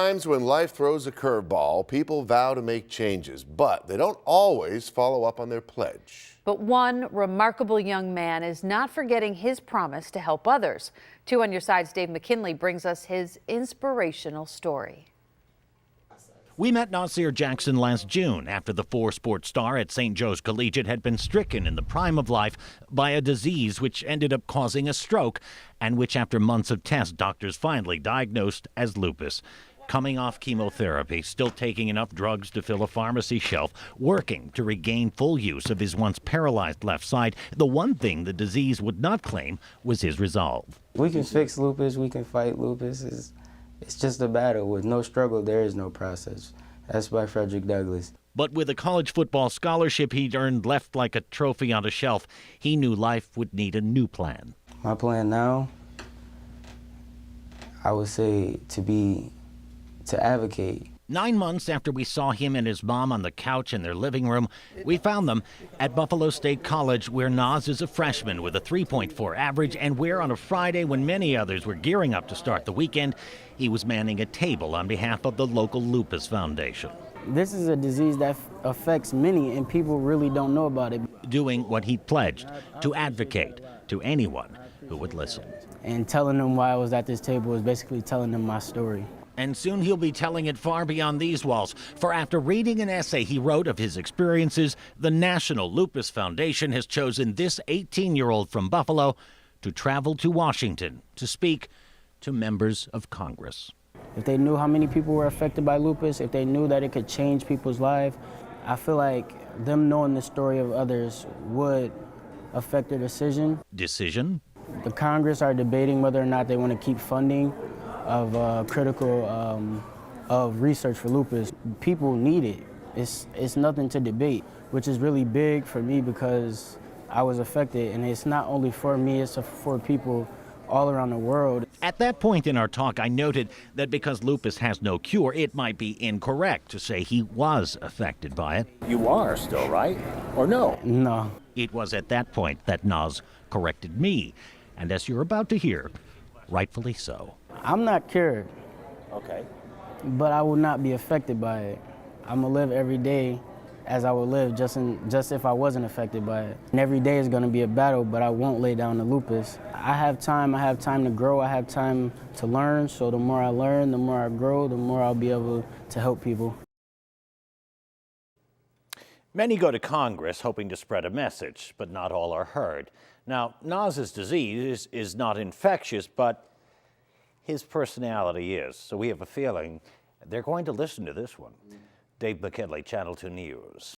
Times when life throws a curveball, people vow to make changes, but they don't always follow up on their pledge. But one remarkable young man is not forgetting his promise to help others. 2 on Your Side's Dave McKinley brings us his inspirational story. We met Nasir Jackson last June after the 4-sport star at St. Joe's Collegiate had been stricken in the prime of life by a disease which ended up causing a stroke and which, after months of tests, doctors finally diagnosed as lupus. Coming off chemotherapy, still taking enough drugs to fill a pharmacy shelf, working to regain full use of his once paralyzed left side, the one thing the disease would not claim was his resolve. We can fix lupus, we can fight lupus. It's just a battle. With no struggle, there is no process. That's by Frederick Douglass. But with a college football scholarship he'd earned left like a trophy on a shelf, he knew life would need a new plan. My plan now, I would say to advocate. 9 months after we saw him and his mom on the couch in their living room, we found them at Buffalo State College, where Nas is a freshman with a 3.4 average, and where on a Friday, when many others were gearing up to start the weekend, he was manning a table on behalf of the local Lupus Foundation. This is a disease that affects many, and people really don't know about it. Doing what he pledged, to advocate to anyone who would listen. And telling them why I was at this table is basically telling them my story. And soon he'll be telling it far beyond these walls. For after reading an essay he wrote of his experiences, the National Lupus Foundation has chosen this 18-year-old from Buffalo to travel to Washington to speak to members of Congress. If they knew how many people were affected by lupus, if they knew that it could change people's lives, I feel like them knowing the story of others would affect their decision. Decision? The Congress are debating whether or not they want to keep funding of of research for lupus. People need it. It's nothing to debate, which is really big for me because I was affected, and it's not only for me, it's for people all around the world. At that point in our talk, I noted that because lupus has no cure, it might be incorrect to say he was affected by it. You are still, right? Or no? No. It was at that point that Nas corrected me, and as you're about to hear, rightfully so. I'm not cured. Okay. But I will not be affected by it. I'm gonna live every day as I would live just if I wasn't affected by it. And every day is gonna be a battle, but I won't lay down the lupus. I have time to grow, I have time to learn, so the more I learn, the more I grow, the more I'll be able to help people. Many go to Congress hoping to spread a message, but not all are heard. Now, Nas's disease is not infectious, but his personality is, so we have a feeling they're going to listen to this one. Dave McKinley, Channel 2 News.